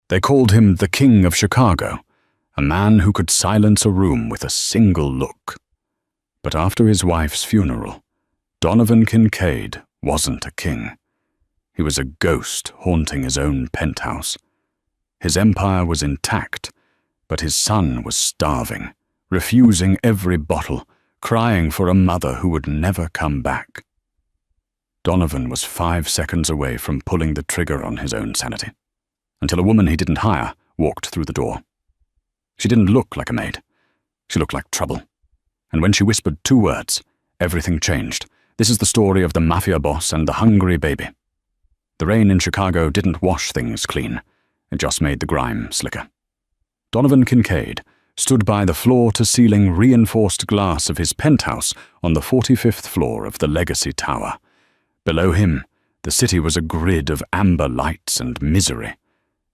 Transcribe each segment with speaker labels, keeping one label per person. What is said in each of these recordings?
Speaker 1: They called him the King of Chicago, a man who could silence a room with a single look. But after his wife's funeral, Donovan Kincaid wasn't a king. He was a ghost haunting his own penthouse. His empire was intact, but his son was starving, refusing every bottle, crying for a mother who would never come back. Donovan was 5 seconds away from pulling the trigger on his own sanity, until a woman he didn't hire walked through the door. She didn't look like a maid. She looked like trouble. And when she whispered 2 words, everything changed. This is the story of the Mafia boss and the hungry baby. The rain in Chicago didn't wash things clean. It just made the grime slicker. Donovan Kincaid stood by the floor-to-ceiling reinforced glass of his penthouse on the 45th floor of the Legacy Tower. Below him, the city was a grid of amber lights and misery.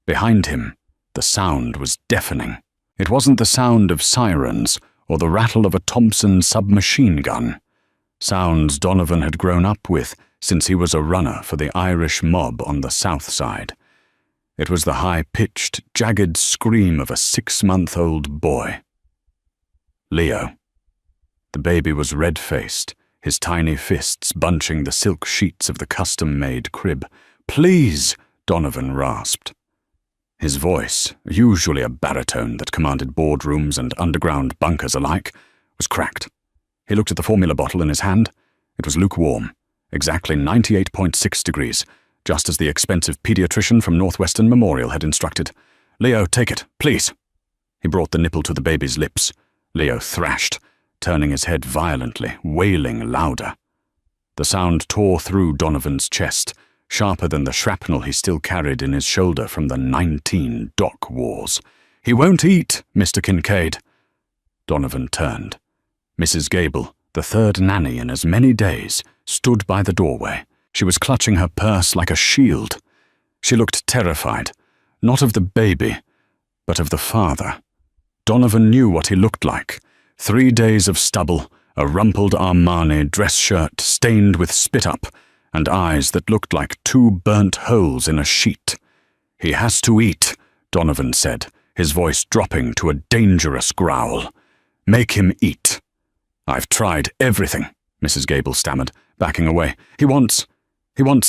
Speaker 1: Behind him, the sound was deafening. It wasn't the sound of sirens or the rattle of a Thompson submachine gun. Sounds Donovan had grown up with since he was a runner for the Irish mob on the South Side. It was the high-pitched, jagged scream of a 6-month-old boy. Leo. The baby was red-faced, his tiny fists bunching the silk sheets of the custom-made crib. "Please," Donovan rasped. His voice, usually a baritone that commanded boardrooms and underground bunkers alike, was cracked. He looked at the formula bottle in his hand. It was lukewarm, exactly 98.6 degrees, just as the expensive pediatrician from Northwestern Memorial had instructed. "Leo, take it, please." He brought the nipple to the baby's lips. Leo thrashed, turning his head violently, wailing louder. The sound tore through Donovan's chest, sharper than the shrapnel he still carried in his shoulder from the 19 dock wars. "He won't eat, Mr. Kincaid." Donovan turned. Mrs. Gable, the 3rd nanny in as many days, stood by the doorway. She was clutching her purse like a shield. She looked terrified, not of the baby, but of the father. Donovan knew what he looked like. 3 days of stubble, a rumpled Armani dress shirt stained with spit-up, and eyes that looked like 2 burnt holes in a sheet. "He has to eat," Donovan said, his voice dropping to a dangerous growl. "Make him eat." "I've tried everything," Mrs. Gable stammered, backing away. He wants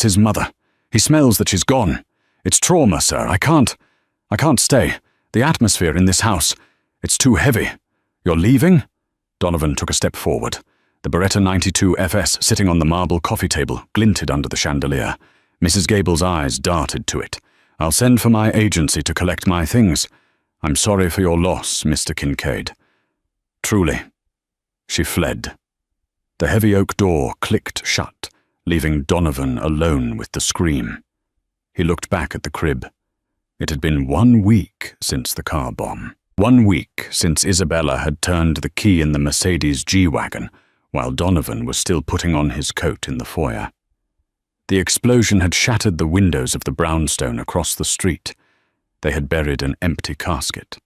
Speaker 1: his mother. He smells that she's gone. It's trauma, sir. I can't stay. The atmosphere in this house, it's too heavy. You're leaving?" Donovan took a step forward. The Beretta 92 FS sitting on the marble coffee table glinted under the chandelier. Mrs. Gable's eyes darted to it. "I'll send for my agency to collect my things. I'm sorry for your loss, Mr. Kincaid. Truly." She fled. The heavy oak door clicked shut, leaving Donovan alone with the scream. He looked back at the crib. It had been 1 week since the car bomb. 1 week since Isabella had turned the key in the Mercedes G-Wagon, while Donovan was still putting on his coat in the foyer. The explosion had shattered the windows of the brownstone across the street. They had buried an empty casket.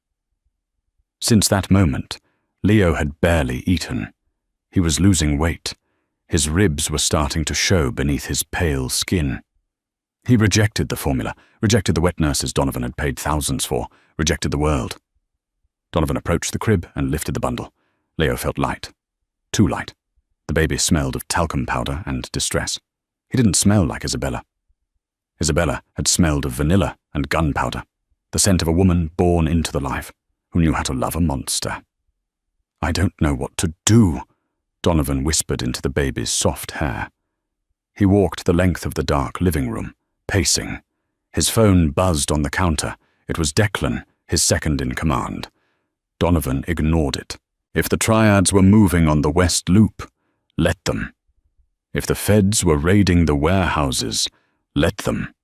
Speaker 1: Since that moment, Leo had barely eaten. He was losing weight. His ribs were starting to show beneath his pale skin. He rejected the formula, rejected the wet nurses Donovan had paid thousands for, rejected the world. Donovan approached the crib and lifted the bundle. Leo felt light. Too light. The baby smelled of talcum powder and distress. He didn't smell like Isabella. Isabella had smelled of vanilla and gunpowder, the scent of a woman born into the life, who knew how to love a monster. "I don't know what to do," Donovan whispered into the baby's soft hair. He walked the length of the dark living room, pacing. His phone buzzed on the counter. It was Declan, his second in command. Donovan ignored it. If the triads were moving on the West Loop, let them. If the feds were raiding the warehouses, let them.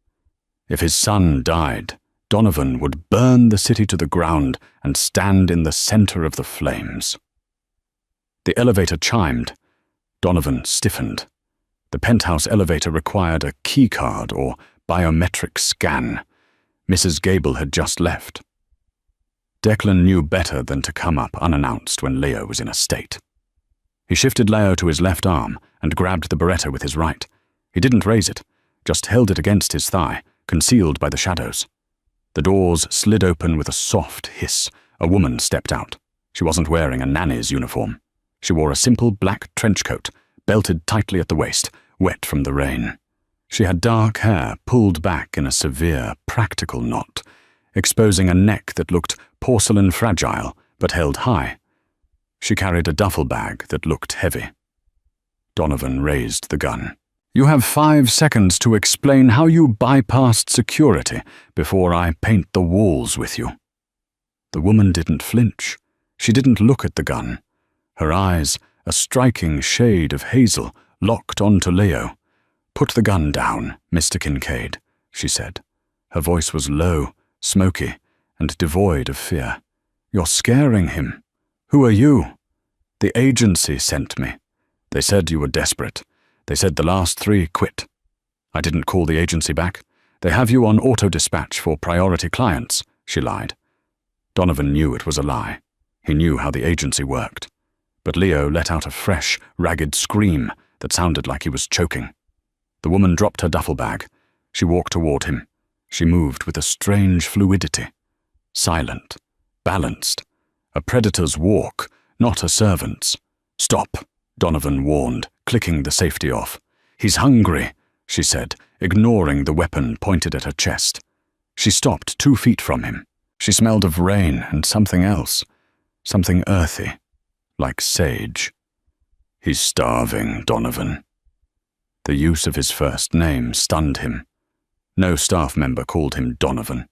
Speaker 1: If his son died, Donovan would burn the city to the ground and stand in the center of the flames. The elevator chimed. Donovan stiffened. The penthouse elevator required a keycard or biometric scan. Mrs. Gable had just left. Declan knew better than to come up unannounced when Leo was in a state. He shifted Leo to his left arm and grabbed the Beretta with his right. He didn't raise it, just held it against his thigh, concealed by the shadows. The doors slid open with a soft hiss. A woman stepped out. She wasn't wearing a nanny's uniform. She wore a simple black trench coat, belted tightly at the waist, wet from the rain. She had dark hair pulled back in a severe, practical knot, exposing a neck that looked porcelain fragile but held high. She carried a duffel bag that looked heavy. Donovan raised the gun. "You have 5 seconds to explain how you bypassed security before I paint the walls with you." The woman didn't flinch. She didn't look at the gun. Her eyes, a striking shade of hazel, locked onto Leo. "Put the gun down, Mr. Kincaid," she said. Her voice was low, smoky, and devoid of fear. "You're scaring him. Who are you?" "The agency sent me. They said you were desperate. They said the last 3 quit. I didn't call the agency back. They have you on auto-dispatch for priority clients," she lied. Donovan knew it was a lie. He knew how the agency worked. But Leo let out a fresh, ragged scream that sounded like he was choking. The woman dropped her duffel bag. She walked toward him. She moved with a strange fluidity. Silent, balanced. A predator's walk, not a servant's. "Stop," Donovan warned, clicking the safety off. "He's hungry," she said, ignoring the weapon pointed at her chest. She stopped 2 feet from him. She smelled of rain and something else, something earthy, like sage. "He's starving, Donovan." The use of his first name stunned him. No staff member called him Donovan.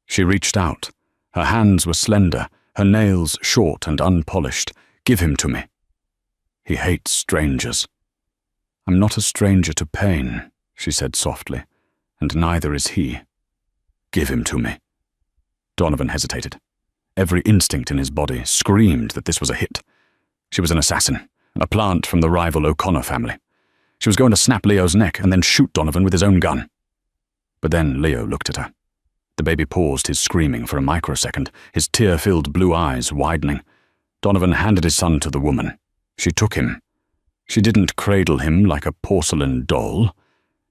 Speaker 1: She reached out. Her hands were slender, her nails short and unpolished. "Give him to me." "He hates strangers." "I'm not a stranger to pain," she said softly, "and neither is he." "Give him to me." Donovan hesitated. Every instinct in his body screamed that this was a hit. She was an assassin, a plant from the rival O'Connor family. She was going to snap Leo's neck and then shoot Donovan with his own gun. But then Leo looked at her. The baby paused his screaming for a microsecond, his tear-filled blue eyes widening. Donovan handed his son to the woman. She took him. She didn't cradle him like a porcelain doll.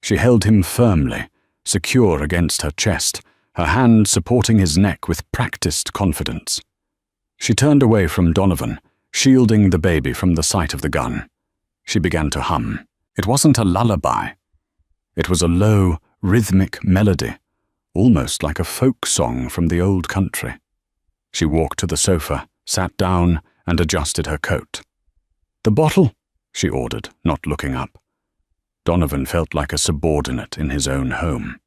Speaker 1: She held him firmly, secure against her chest, her hand supporting his neck with practiced confidence. She turned away from Donovan, shielding the baby from the sight of the gun. She began to hum. It wasn't a lullaby. It was a low, rhythmic melody, almost like a folk song from the old country. She walked to the sofa, sat down, and adjusted her coat. "The bottle," she ordered, not looking up. Donovan felt like a subordinate in his own home.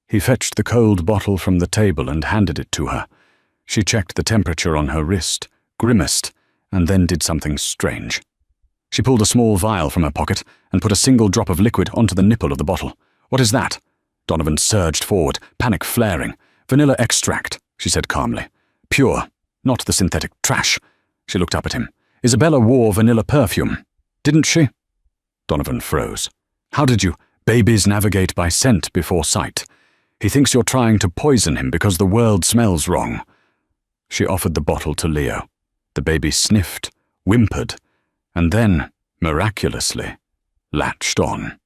Speaker 1: He fetched the cold bottle from the table and handed it to her. She checked the temperature on her wrist, grimaced, and then did something strange. She pulled a small vial from her pocket and put a single drop of liquid onto the nipple of the bottle. "What is that?" Donovan surged forward, panic flaring. "Vanilla extract," she said calmly. "Pure, not the synthetic trash." She looked up at him. "Isabella wore vanilla perfume, didn't she?" Donovan froze. "How did you? Babies navigate by scent before sight. He thinks you're trying to poison him because the world smells wrong." She offered the bottle to Leo. The baby sniffed, whimpered, and then, miraculously, latched on.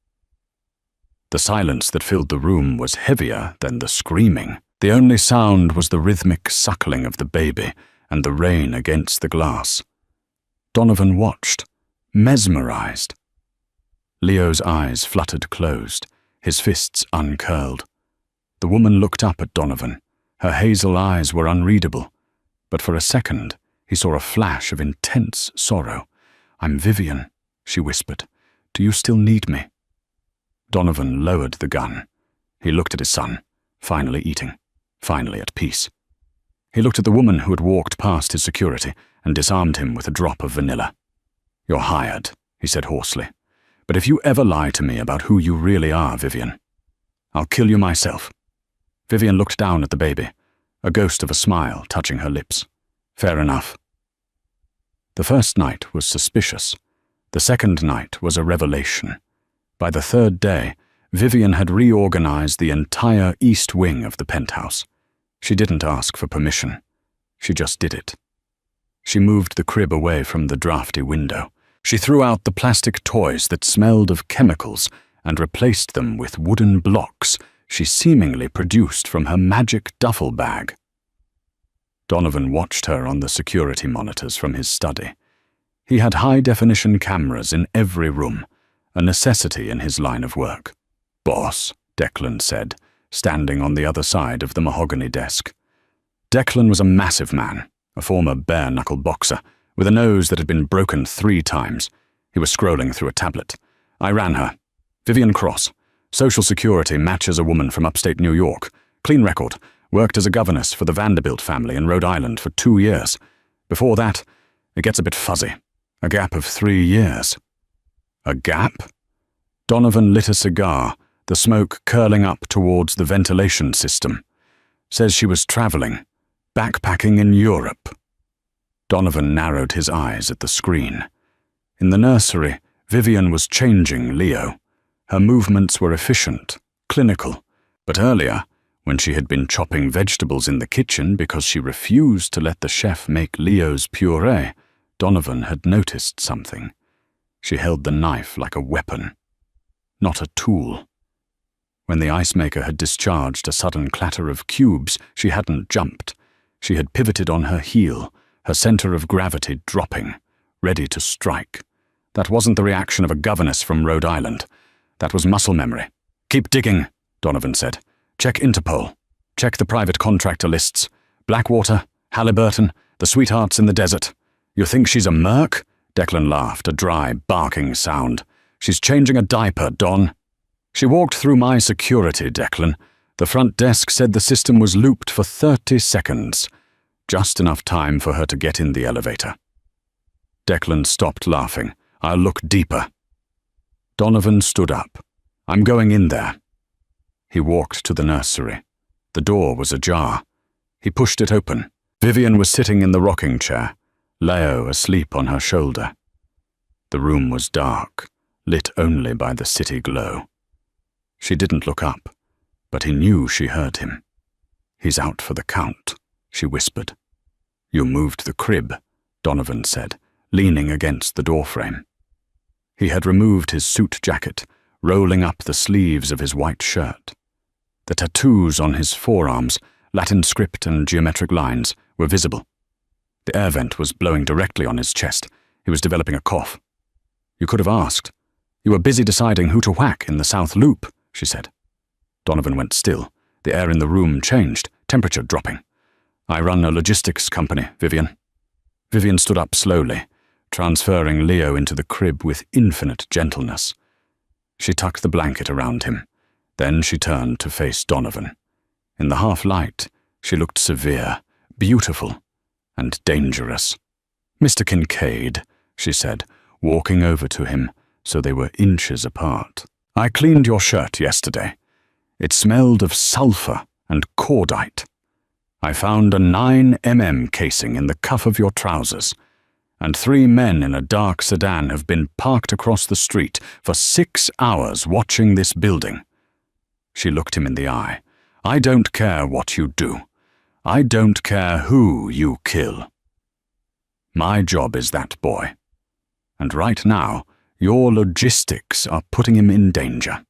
Speaker 1: The silence that filled the room was heavier than the screaming. The only sound was the rhythmic suckling of the baby and the rain against the glass. Donovan watched, mesmerized. Leo's eyes fluttered closed, his fists uncurled. The woman looked up at Donovan. Her hazel eyes were unreadable, but for a second he saw a flash of intense sorrow. "I'm Vivian," she whispered. "Do you still need me?" Donovan lowered the gun. He looked at his son, finally eating, finally at peace. He looked at the woman who had walked past his security and disarmed him with a drop of vanilla. "You're hired," he said hoarsely. "But if you ever lie to me about who you really are, Vivian, I'll kill you myself." Vivian looked down at the baby, a ghost of a smile touching her lips. "Fair enough." The first night was suspicious. The second night was a revelation. By the 3rd day, Vivian had reorganized the entire east wing of the penthouse. She didn't ask for permission. She just did it. She moved the crib away from the drafty window. She threw out the plastic toys that smelled of chemicals and replaced them with wooden blocks she seemingly produced from her magic duffel bag. Donovan watched her on the security monitors from his study. He had high-definition cameras in every room, a necessity in his line of work. "Boss," Declan said, standing on the other side of the mahogany desk. Declan was a massive man, a former bare-knuckle boxer, with a nose that had been broken 3 times. He was scrolling through a tablet. "I ran her. Vivian Cross. Social Security matches a woman from upstate New York. Clean record. Worked as a governess for the Vanderbilt family in Rhode Island for 2 years. Before that, it gets a bit fuzzy. A gap of 3 years. A gap? Donovan lit a cigar, the smoke curling up towards the ventilation system. Says she was traveling, backpacking in Europe. Donovan narrowed his eyes at the screen. In the nursery, Vivian was changing Leo. Her movements were efficient, clinical, but earlier, when she had been chopping vegetables in the kitchen because she refused to let the chef make Leo's puree, Donovan had noticed something. She held the knife like a weapon, not a tool. When the ice maker had discharged a sudden clatter of cubes, she hadn't jumped. She had pivoted on her heel, her center of gravity dropping, ready to strike. That wasn't the reaction of a governess from Rhode Island. That was muscle memory. "Keep digging," Donovan said. "Check Interpol. Check the private contractor lists. Blackwater, Halliburton, the sweethearts in the desert. You think she's a merc?" Declan laughed, a dry, barking sound. "She's changing a diaper, Don." "She walked through my security, Declan. The front desk said the system was looped for 30 seconds. Just enough time for her to get in the elevator." Declan stopped laughing. "I'll look deeper." Donovan stood up. "I'm going in there." He walked to the nursery. The door was ajar. He pushed it open. Vivian was sitting in the rocking chair, Leo asleep on her shoulder. The room was dark, lit only by the city glow. She didn't look up, but he knew she heard him. "He's out for the count," she whispered. "You moved the crib," Donovan said, leaning against the doorframe. He had removed his suit jacket, rolling up the sleeves of his white shirt. The tattoos on his forearms, Latin script and geometric lines, were visible. The air vent was blowing directly on his chest. He was developing a cough. "You could have asked. You were busy deciding who to whack in the South Loop," she said. Donovan went still. The air in the room changed, temperature dropping. "I run a logistics company, Vivian." Vivian stood up slowly, transferring Leo into the crib with infinite gentleness. She tucked the blanket around him. Then she turned to face Donovan. In the half-light, she looked severe, beautiful, and dangerous. "Mr. Kincaid," she said, walking over to him so they were inches apart. "I cleaned your shirt yesterday. It smelled of sulfur and cordite. I found a 9mm casing in the cuff of your trousers, and 3 men in a dark sedan have been parked across the street for 6 hours watching this building." She looked him in the eye. "I don't care what you do. I don't care who you kill. My job is that boy. And right now, your logistics are putting him in danger."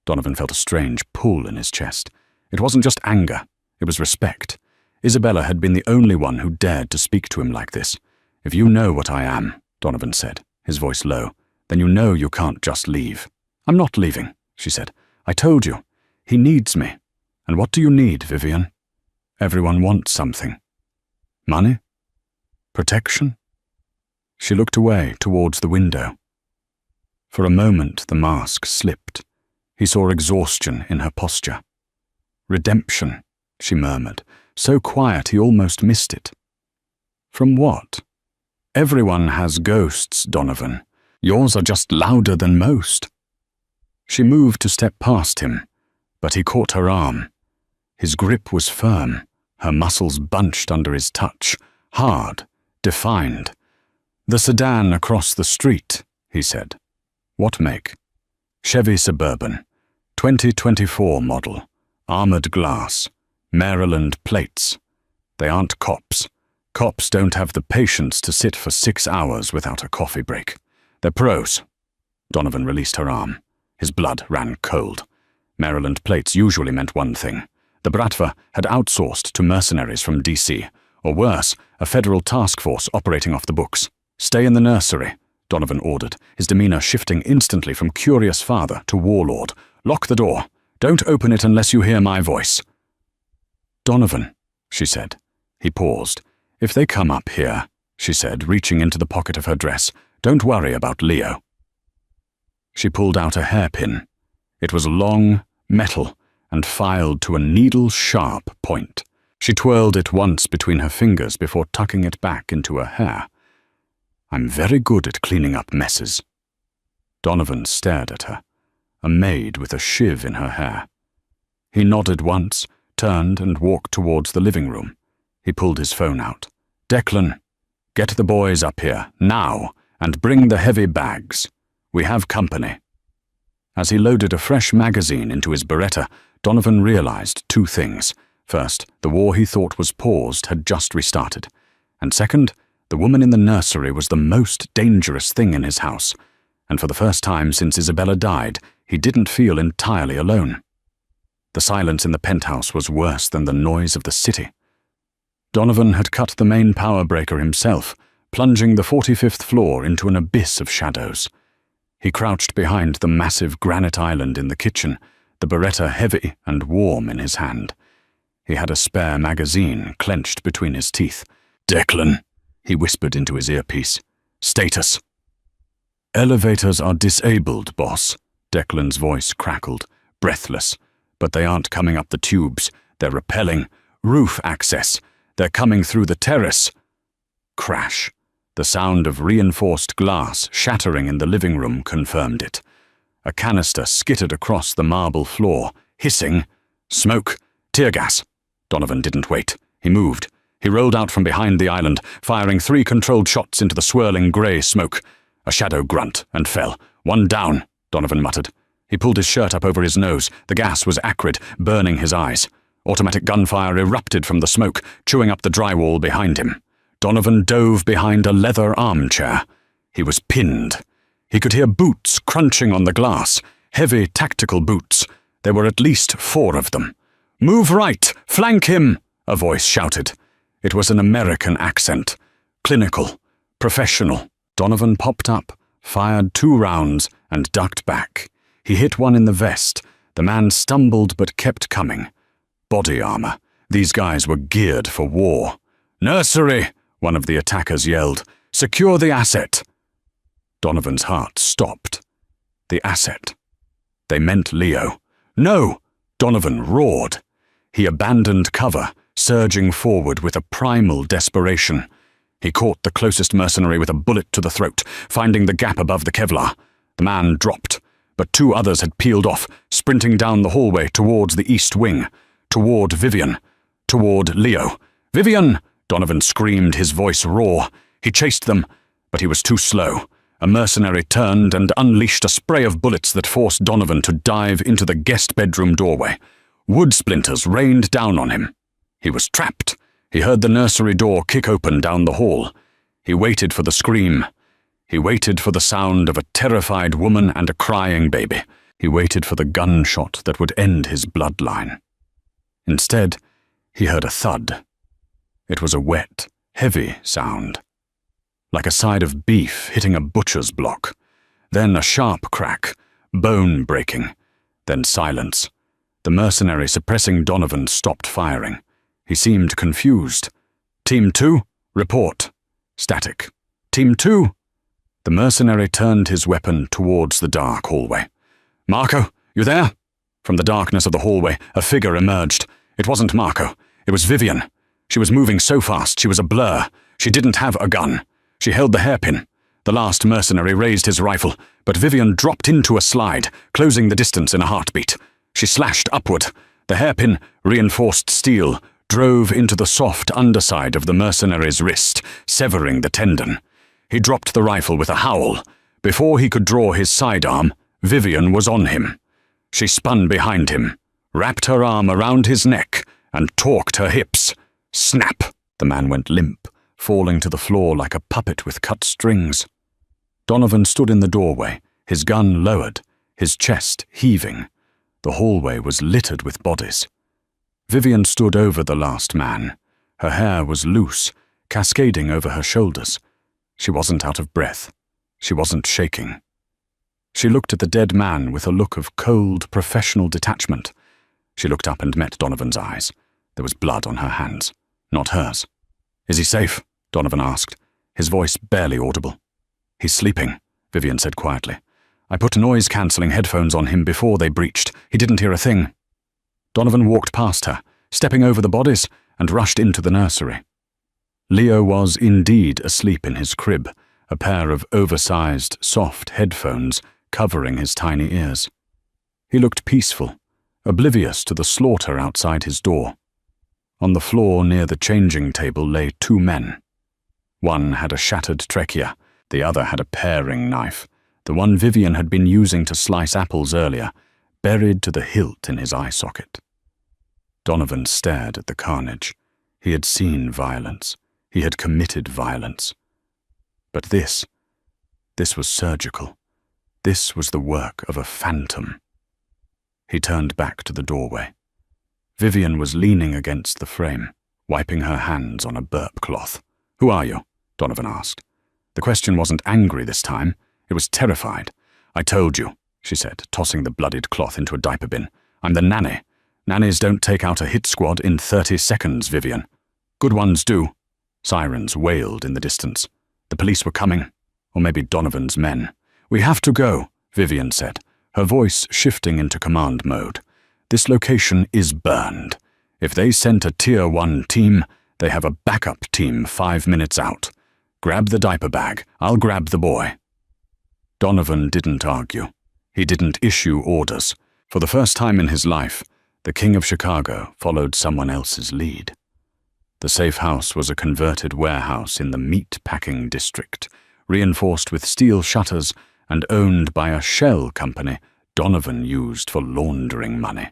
Speaker 1: Donovan felt a strange pull in his chest. It wasn't just anger, it was respect. Isabella had been the only one who dared to speak to him like this. "If you know what I am," Donovan said, his voice low, "then you know you can't just leave." "I'm not leaving," she said. "I told you. He needs me. And what do you need, Vivian? Everyone wants something. Money? Protection?" She looked away towards the window. For a moment the mask slipped. He saw exhaustion in her posture. "Redemption," she murmured, so quiet he almost missed it. "From what?" "Everyone has ghosts, Donovan. Yours are just louder than most." She moved to step past him, but he caught her arm. His grip was firm, her muscles bunched under his touch, hard, defined. "The sedan across the street," he said. "What make?" "Chevy Suburban, 2024 model, armored glass, Maryland plates. They aren't cops. Cops don't have the patience to sit for 6 hours without a coffee break. They're pros." Donovan released her arm. His blood ran cold. Maryland plates usually meant one thing. The Bratva had outsourced to mercenaries from DC, or worse, a federal task force operating off the books. "Stay in the nursery," Donovan ordered, his demeanor shifting instantly from curious father to warlord. "Lock the door. Don't open it unless you hear my voice." "Donovan," she said. He paused. "If they come up here," she said, reaching into the pocket of her dress, "don't worry about Leo." She pulled out a hairpin. It was long, metal, and filed to a needle-sharp point. She twirled it once between her fingers before tucking it back into her hair. "I'm very good at cleaning up messes." Donovan stared at her, a maid with a shiv in her hair. He nodded once, turned and walked towards the living room. He pulled his phone out. "Declan, get the boys up here, now, and bring the heavy bags. We have company." As he loaded a fresh magazine into his Beretta, Donovan realized two things. First, the war he thought was paused had just restarted. And second, the woman in the nursery was the most dangerous thing in his house. And for the first time since Isabella died, he didn't feel entirely alone. The silence in the penthouse was worse than the noise of the city. Donovan had cut the main power breaker himself, plunging the 45th floor into an abyss of shadows. He crouched behind the massive granite island in the kitchen, the Beretta heavy and warm in his hand. He had a spare magazine clenched between his teeth. "Declan," he whispered into his earpiece. "Status." "Elevators are disabled, boss," Declan's voice crackled, breathless. "But they aren't coming up the tubes. They're rappelling. Roof access. They're coming through the terrace." Crash. The sound of reinforced glass shattering in the living room confirmed it. A canister skittered across the marble floor, hissing. "Smoke! Tear gas!" Donovan didn't wait. He moved. He rolled out from behind the island, firing 3 controlled shots into the swirling grey smoke. A shadow grunt and fell. "One down," Donovan muttered. He pulled his shirt up over his nose. The gas was acrid, burning his eyes. Automatic gunfire erupted from the smoke, chewing up the drywall behind him. Donovan dove behind a leather armchair. He was pinned. He could hear boots crunching on the glass, heavy tactical boots. There were at least 4 of them. "Move right! Flank him!" a voice shouted. It was an American accent. Clinical. Professional. Donovan popped up, fired 2 rounds, and ducked back. He hit one in the vest. The man stumbled but kept coming. Body armor. These guys were geared for war. "Nursery!" one of the attackers yelled. "Secure the asset!" Donovan's heart stopped. The asset. They meant Leo. "No!" Donovan roared. He abandoned cover, surging forward with a primal desperation. He caught the closest mercenary with a bullet to the throat, finding the gap above the Kevlar. The man dropped, but 2 others had peeled off, sprinting down the hallway towards the east wing, toward Vivian, toward Leo. "Vivian!" Donovan screamed, his voice raw. He chased them, but he was too slow. A mercenary turned and unleashed a spray of bullets that forced Donovan to dive into the guest bedroom doorway. Wood splinters rained down on him. He was trapped. He heard the nursery door kick open down the hall. He waited for the scream. He waited for the sound of a terrified woman and a crying baby. He waited for the gunshot that would end his bloodline. Instead, he heard a thud. It was a wet, heavy sound, like a side of beef hitting a butcher's block. Then a sharp crack, bone breaking. Then silence. The mercenary suppressing Donovan stopped firing. He seemed confused. "Team 2, report." Static. "Team 2." The mercenary turned his weapon towards the dark hallway. "Marco, you there?" From the darkness of the hallway, a figure emerged. It wasn't Marco. It was Vivian. She was moving so fast she was a blur. She didn't have a gun. She held the hairpin. The last mercenary raised his rifle, but Vivian dropped into a slide, closing the distance in a heartbeat. She slashed upward. The hairpin, reinforced steel, drove into the soft underside of the mercenary's wrist, severing the tendon. He dropped the rifle with a howl. Before he could draw his sidearm, Vivian was on him. She spun behind him, wrapped her arm around his neck, and torqued her hips. Snap! The man went limp, falling to the floor like a puppet with cut strings. Donovan stood in the doorway, his gun lowered, his chest heaving. The hallway was littered with bodies. Vivian stood over the last man. Her hair was loose, cascading over her shoulders. She wasn't out of breath. She wasn't shaking. She looked at the dead man with a look of cold, professional detachment. She looked up and met Donovan's eyes. There was blood on her hands, not hers. "Is he safe?" Donovan asked, his voice barely audible. "He's sleeping," Vivian said quietly. "I put noise-cancelling headphones on him before they breached. He didn't hear a thing." Donovan walked past her, stepping over the bodies, and rushed into the nursery. Leo was indeed asleep in his crib, a pair of oversized, soft headphones covering his tiny ears. He looked peaceful, oblivious to the slaughter outside his door. On the floor near the changing table lay two men. One had a shattered trachea, the other had a paring knife, the one Vivian had been using to slice apples earlier, buried to the hilt in his eye socket. Donovan stared at the carnage. He had seen violence. He had committed violence. But this was surgical. This was the work of a phantom. He turned back to the doorway. Vivian was leaning against the frame, wiping her hands on a burp cloth. "Who are you?" Donovan asked. The question wasn't angry this time. It was terrified. "I told you," she said, tossing the bloodied cloth into a diaper bin. "I'm the nanny. Nannies don't take out a hit squad in 30 seconds, Vivian. Good ones do." Sirens wailed in the distance. The police were coming, or maybe Donovan's men. "We have to go," Vivian said, her voice shifting into command mode. "This location is burned. If they sent a Tier 1 team, they have a backup team 5 minutes out. Grab the diaper bag. I'll grab the boy." Donovan didn't argue. He didn't issue orders. For the first time in his life, the King of Chicago followed someone else's lead. The safe house was a converted warehouse in the meat-packing district, reinforced with steel shutters and owned by a shell company Donovan used for laundering money.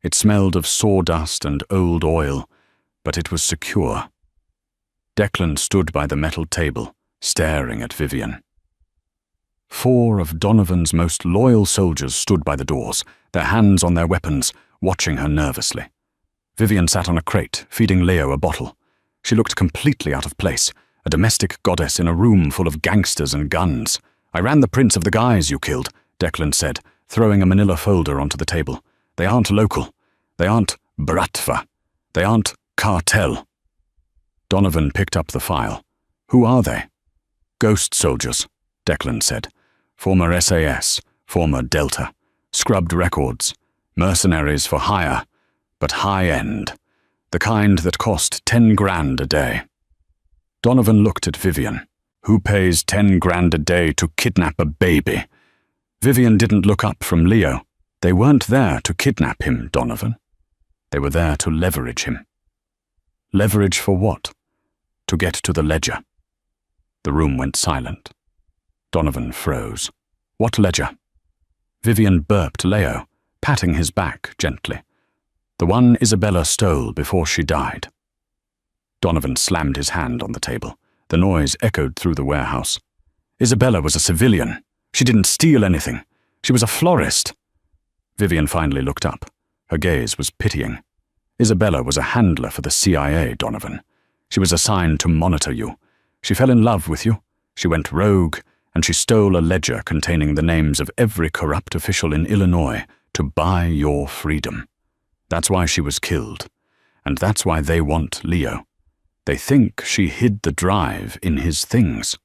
Speaker 1: It smelled of sawdust and old oil, but it was secure. Declan stood by the metal table, staring at Vivian. 4 of Donovan's most loyal soldiers stood by the doors, their hands on their weapons, watching her nervously. Vivian sat on a crate, feeding Leo a bottle. She looked completely out of place, a domestic goddess in a room full of gangsters and guns. "I ran the prints of the guys you killed," Declan said, throwing a manila folder onto the table. "They aren't local. They aren't Bratva. They aren't cartel." Donovan picked up the file. "Who are they?" "Ghost soldiers," Declan said. "Former SAS, former Delta. Scrubbed records. Mercenaries for hire, but high-end. The kind that cost 10 grand a day." Donovan looked at Vivian. "Who pays 10 grand a day to kidnap a baby?" Vivian didn't look up from Leo. They weren't there to kidnap him, Donovan. They were there to leverage him. Leverage for what? To get to the ledger. The room went silent. Donovan froze. "What ledger?" Vivian burped Leo, patting his back gently. "The one Isabella stole before she died." Donovan slammed his hand on the table. The noise echoed through the warehouse. "Isabella was a civilian. She didn't steal anything. She was a florist." Vivian finally looked up. Her gaze was pitying. "Isabella was a handler for the CIA, Donovan. She was assigned to monitor you. She fell in love with you. She went rogue, and she stole a ledger containing the names of every corrupt official in Illinois to buy your freedom. That's why she was killed. And that's why they want Leo. They think she hid the drive in his things."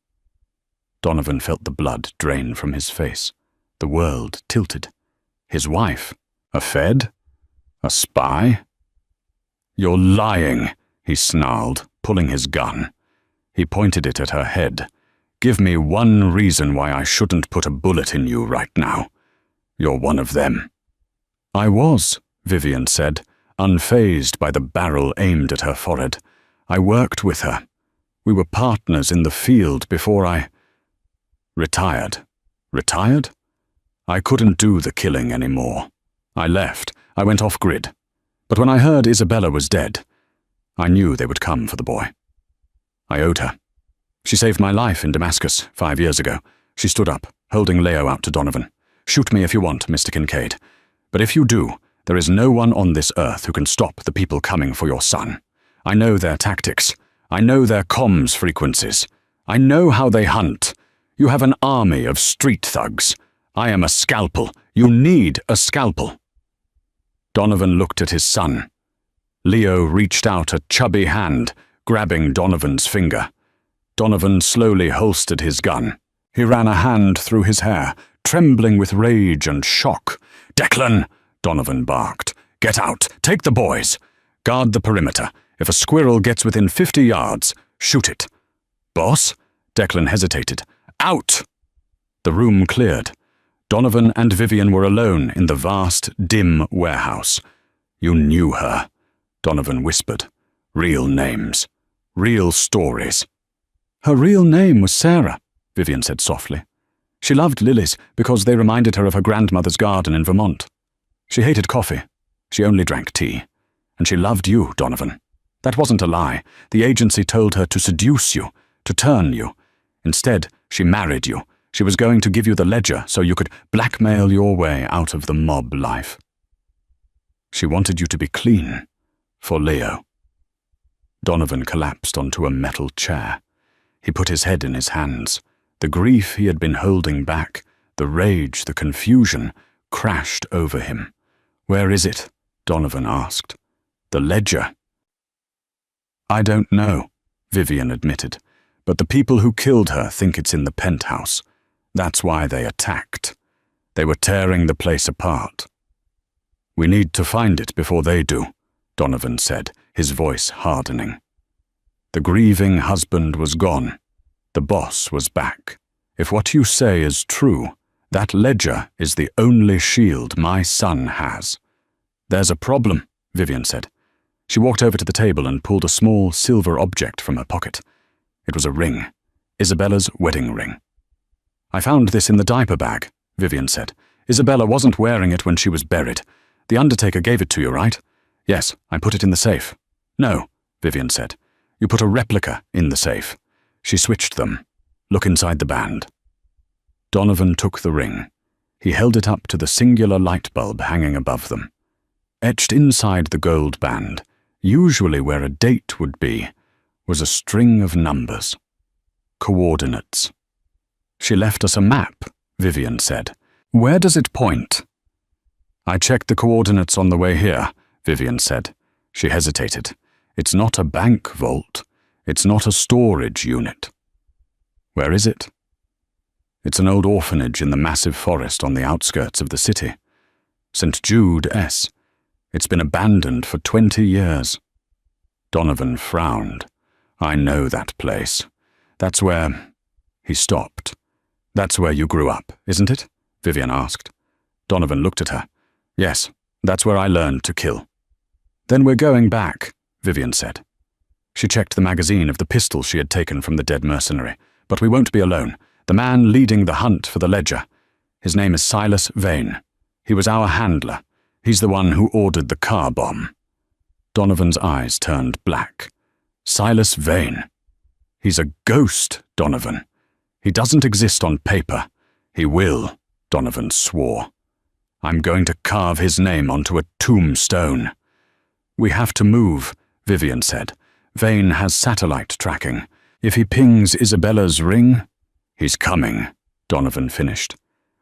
Speaker 1: Donovan felt the blood drain from his face. The world tilted. His wife? A Fed? A spy? "You're lying," he snarled, pulling his gun. He pointed it at her head. "Give me one reason why I shouldn't put a bullet in you right now. You're one of them." "I was," Vivian said, unfazed by the barrel aimed at her forehead. "I worked with her. We were partners in the field before I retired." "Retired?" "I couldn't do the killing anymore. I left. I went off-grid. But when I heard Isabella was dead, I knew they would come for the boy. I owed her. She saved my life in Damascus 5 years ago." She stood up, holding Leo out to Donovan. "Shoot me if you want, Mr. Kincaid. But if you do, there is no one on this earth who can stop the people coming for your son. I know their tactics. I know their comms frequencies. I know how they hunt. You have an army of street thugs. I am a scalpel. You need a scalpel." Donovan looked at his son. Leo reached out a chubby hand, grabbing Donovan's finger. Donovan slowly holstered his gun. He ran a hand through his hair, trembling with rage and shock. "Declan!" Donovan barked. "Get out! Take the boys! Guard the perimeter. If a squirrel gets within 50 yards, shoot it." "Boss?" Declan hesitated. "Out!" The room cleared. Donovan and Vivian were alone in the vast, dim warehouse. "You knew her," Donovan whispered. "Real names. Real stories." "Her real name was Sarah," Vivian said softly. "She loved lilies because they reminded her of her grandmother's garden in Vermont. She hated coffee. She only drank tea. And she loved you, Donovan. That wasn't a lie. The agency told her to seduce you, to turn you. Instead, she married you. She was going to give you the ledger so you could blackmail your way out of the mob life. She wanted you to be clean, for Leo." Donovan collapsed onto a metal chair. He put his head in his hands. The grief he had been holding back, the rage, the confusion, crashed over him. "Where is it?" Donovan asked. "The ledger." "I don't know," Vivian admitted, "but the people who killed her think it's in the penthouse. That's why they attacked. They were tearing the place apart." "We need to find it before they do," Donovan said, his voice hardening. The grieving husband was gone. The boss was back. "If what you say is true, that ledger is the only shield my son has." "There's a problem," Vivian said. She walked over to the table and pulled a small silver object from her pocket. It was a ring, Isabella's wedding ring. "I found this in the diaper bag," Vivian said. "Isabella wasn't wearing it when she was buried. The undertaker gave it to you, right?" "Yes, I put it in the safe." "No," Vivian said. "You put a replica in the safe." She switched them. "Look inside the band." Donovan took the ring. He held it up to the singular light bulb hanging above them. Etched inside the gold band, usually where a date would be, was a string of numbers. Coordinates. "She left us a map," Vivian said. "Where does it point?" "I checked the coordinates on the way here," Vivian said. She hesitated. "It's not a bank vault. It's not a storage unit." "Where is it?" "It's an old orphanage in the massive forest on the outskirts of the city. St. Jude S. It's been abandoned for 20 years. Donovan frowned. "I know that place. That's where—" He stopped. "That's where you grew up, isn't it?" Vivian asked. Donovan looked at her. "Yes, that's where I learned to kill." "Then we're going back," Vivian said. She checked the magazine of the pistol she had taken from the dead mercenary. "But we won't be alone. The man leading the hunt for the ledger. His name is Silas Vane. He was our handler. He's the one who ordered the car bomb." Donovan's eyes turned black. "Silas Vane. He's a ghost, Donovan. He doesn't exist on paper. He will," Donovan swore. "I'm going to carve his name onto a tombstone." "We have to move," Vivian said. "Vane has satellite tracking. If he pings Isabella's ring—" "He's coming," Donovan finished.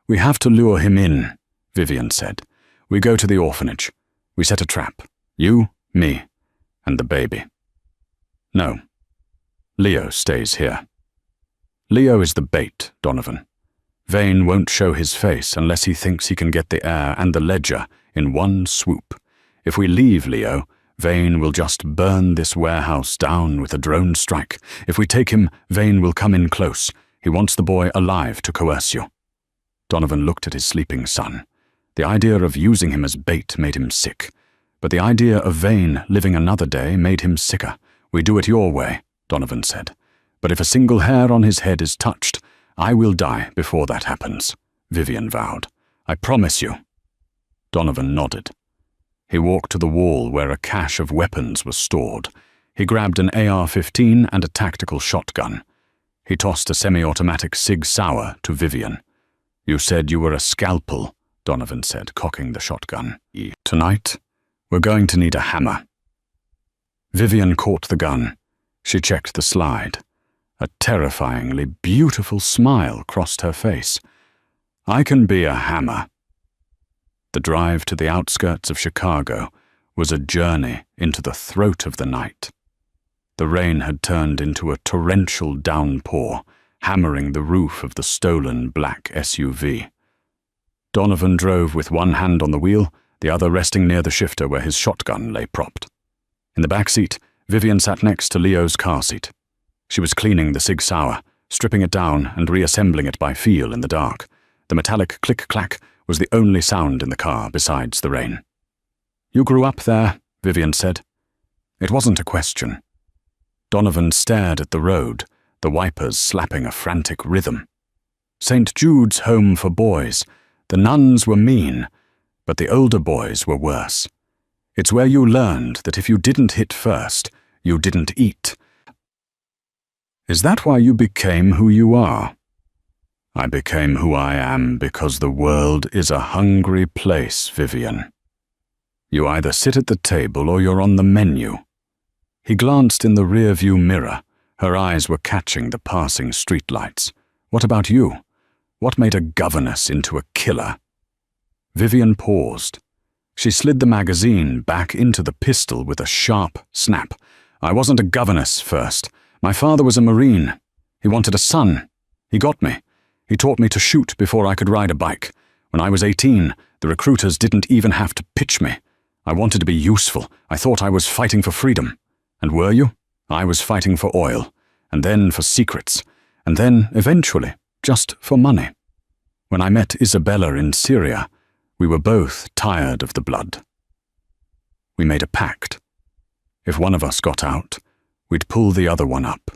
Speaker 1: "We have to lure him in," Vivian said. "We go to the orphanage. We set a trap. You, me, and the baby." "No. Leo stays here." "Leo is the bait, Donovan. Vane won't show his face unless he thinks he can get the heir and the ledger in one swoop. If we leave Leo, Vane will just burn this warehouse down with a drone strike. If we take him, Vane will come in close. He wants the boy alive to coerce you." Donovan looked at his sleeping son. The idea of using him as bait made him sick. But the idea of Vane living another day made him sicker. "We do it your way," Donovan said. "But if a single hair on his head is touched, I will die before that happens," Vivian vowed. "I promise you." Donovan nodded. He walked to the wall where a cache of weapons was stored. He grabbed an AR-15 and a tactical shotgun. He tossed a semi-automatic Sig Sauer to Vivian. "You said you were a scalpel," Donovan said, cocking the shotgun. Tonight, we're going to need a hammer. Vivian caught the gun. She checked the slide. A terrifyingly beautiful smile crossed her face. I can be a hammer. The drive to the outskirts of Chicago was a journey into the throat of the night. The rain had turned into a torrential downpour, hammering the roof of the stolen black SUV. Donovan drove with one hand on the wheel, the other resting near the shifter where his shotgun lay propped. In the back seat, Vivian sat next to Leo's car seat. She was cleaning the Sig Sauer, stripping it down and reassembling it by feel in the dark. The metallic click-clack was the only sound in the car besides the rain. You grew up there, Vivian said. It wasn't a question. Donovan stared at the road, the wipers slapping a frantic rhythm. St. Jude's home for boys. The nuns were mean, but the older boys were worse. It's where you learned that if you didn't hit first, you didn't eat. Is that why you became who you are? I became who I am because the world is a hungry place, Vivian. You either sit at the table or you're on the menu. He glanced in the rear-view mirror. Her eyes were catching the passing streetlights. What about you? What made a governess into a killer? Vivian paused. She slid the magazine back into the pistol with a sharp snap. I wasn't a governess first. My father was a Marine. He wanted a son. He got me. He taught me to shoot before I could ride a bike. When I was 18, the recruiters didn't even have to pitch me. I wanted to be useful. I thought I was fighting for freedom. And were you? I was fighting for oil, and then for secrets, and then, eventually, just for money. When I met Isabella in Syria, we were both tired of the blood. We made a pact. If one of us got out, we'd pull the other one up.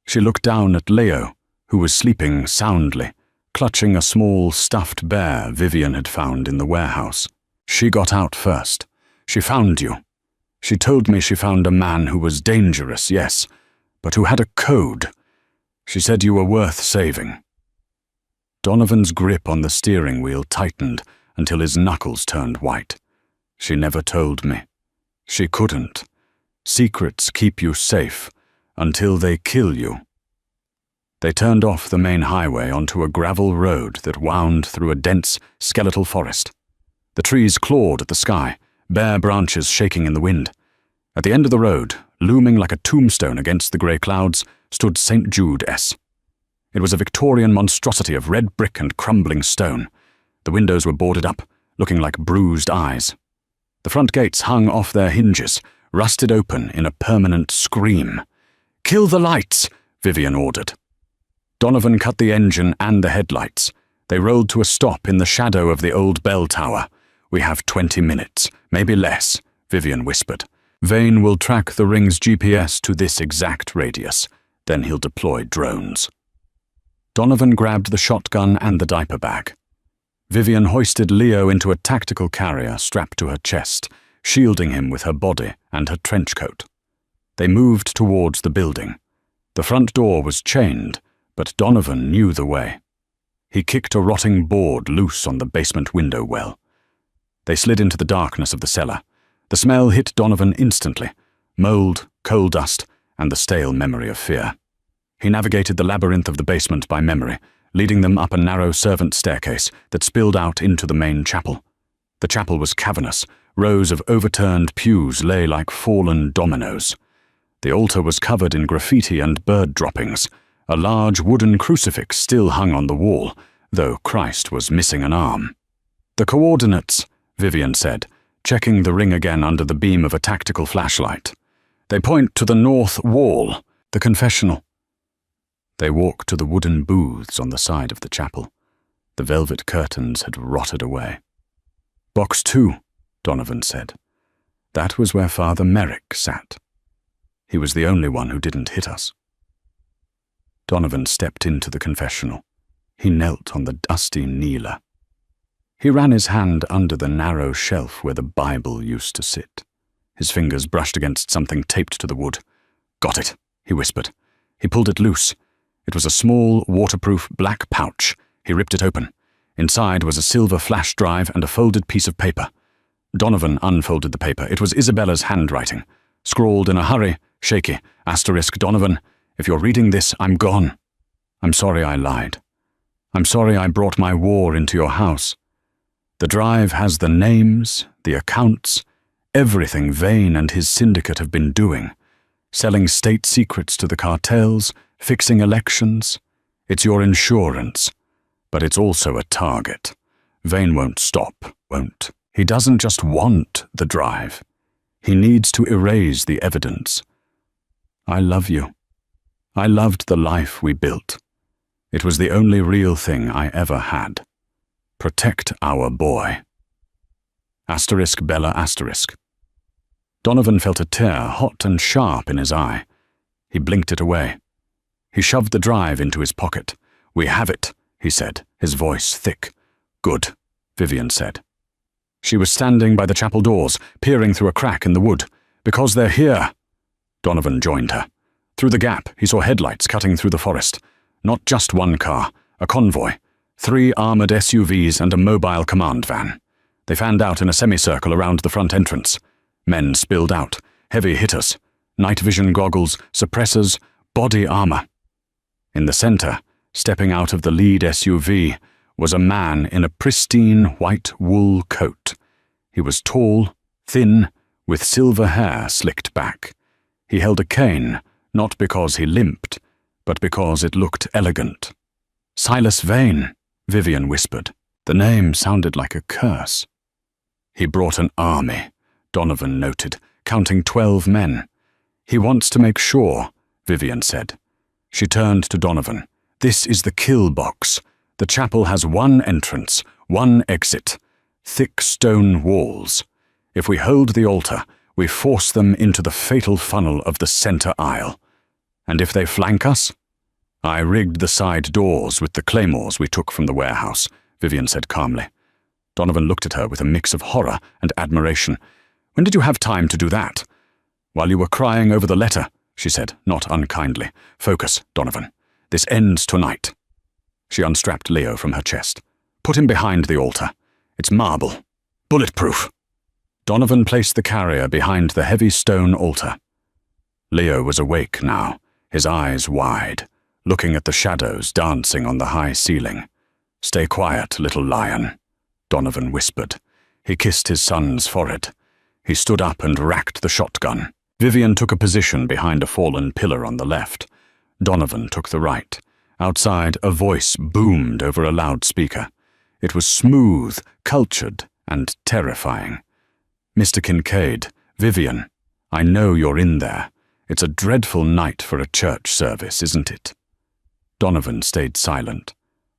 Speaker 1: She looked down at Leo, who was sleeping soundly, clutching a small stuffed bear Vivian had found in the warehouse. She got out first. She found you. She told me she found a man who was dangerous, yes, but who had a code. She said you were worth saving. Donovan's grip on the steering wheel tightened until his knuckles turned white. She never told me. She couldn't. Secrets keep you safe until they kill you. They turned off the main highway onto a gravel road that wound through a dense, skeletal forest. The trees clawed at the sky, bare branches shaking in the wind. At the end of the road, looming like a tombstone against the grey clouds, stood St. Jude S. It was a Victorian monstrosity of red brick and crumbling stone. The windows were boarded up, looking like bruised eyes. The front gates hung off their hinges, rusted open in a permanent scream. "Kill the lights!" Vivian ordered. Donovan cut the engine and the headlights. They rolled to a stop in the shadow of the old bell tower. "We have 20 minutes, maybe less," Vivian whispered. "Vane will track the ring's GPS to this exact radius. Then he'll deploy drones." Donovan grabbed the shotgun and the diaper bag. Vivian hoisted Leo into a tactical carrier strapped to her chest, shielding him with her body and her trench coat. They moved towards the building. The front door was chained, but Donovan knew the way. He kicked a rotting board loose on the basement window well. They slid into the darkness of the cellar. The smell hit Donovan instantly: mold, coal dust, and the stale memory of fear. He navigated the labyrinth of the basement by memory, leading them up a narrow servant staircase that spilled out into the main chapel. The chapel was cavernous. Rows of overturned pews lay like fallen dominoes. The altar was covered in graffiti and bird droppings. A large wooden crucifix still hung on the wall, though Christ was missing an arm. "The coordinates," Vivian said, checking the ring again under the beam of a tactical flashlight. "They point to the north wall, the confessional." They walked to the wooden booths on the side of the chapel. The velvet curtains had rotted away. "Box 2, Donovan said. That was where Father Merrick sat. He was the only one who didn't hit us. Donovan stepped into the confessional. He knelt on the dusty kneeler. He ran his hand under the narrow shelf where the Bible used to sit. His fingers brushed against something taped to the wood. "Got it," he whispered. He pulled it loose. It was a small, waterproof black pouch. He ripped it open. Inside was a silver flash drive and a folded piece of paper. Donovan unfolded the paper. It was Isabella's handwriting, scrawled in a hurry, shaky. Donovan, if you're reading this, I'm gone. I'm sorry I lied. I'm sorry I brought my war into your house. The drive has the names, the accounts, everything Vane and his syndicate have been doing, selling state secrets to the cartels, fixing elections. It's your insurance, but it's also a target. Vane won't stop, won't. He doesn't just want the drive. He needs to erase the evidence. I love you. I loved the life we built. It was the only real thing I ever had. Protect our boy. Bella. Donovan felt a tear, hot and sharp, in his eye. He blinked it away. He shoved the drive into his pocket. We have it, he said, his voice thick. Good, Vivian said. She was standing by the chapel doors, peering through a crack in the wood. Because they're here. Donovan joined her. Through the gap, he saw headlights cutting through the forest. Not just one car, a convoy. 3 armored SUVs and a mobile command van. They fanned out in a semicircle around the front entrance. Men spilled out, heavy hitters, night vision goggles, suppressors, body armor. In the center, stepping out of the lead SUV, was a man in a pristine white wool coat. He was tall, thin, with silver hair slicked back. He held a cane, not because he limped, but because it looked elegant. Silas Vane, Vivian whispered. The name sounded like a curse. He brought an army, Donovan noted, counting 12 men. He wants to make sure, Vivian said. She turned to Donovan. This is the kill box. The chapel has 1 entrance, 1 exit. Thick stone walls. If we hold the altar, we force them into the fatal funnel of the center aisle. And if they flank us? I rigged the side doors with the claymores we took from the warehouse, Vivian said calmly. Donovan looked at her with a mix of horror and admiration. When did you have time to do that? While you were crying over the letter, she said, not unkindly. Focus, Donovan. This ends tonight. She unstrapped Leo from her chest. Put him behind the altar. It's marble. Bulletproof. Donovan placed the carrier behind the heavy stone altar. Leo was awake now, his eyes wide, looking at the shadows dancing on the high ceiling. Stay quiet, little lion, Donovan whispered. He kissed his son's forehead. He stood up and racked the shotgun. Vivian took a position behind a fallen pillar on the left. Donovan took the right. Outside, a voice boomed over a loudspeaker. It was smooth, cultured, and terrifying. Mr. Kincaid, Vivian, I know you're in there. It's a dreadful night for a church service, isn't it? Donovan stayed silent.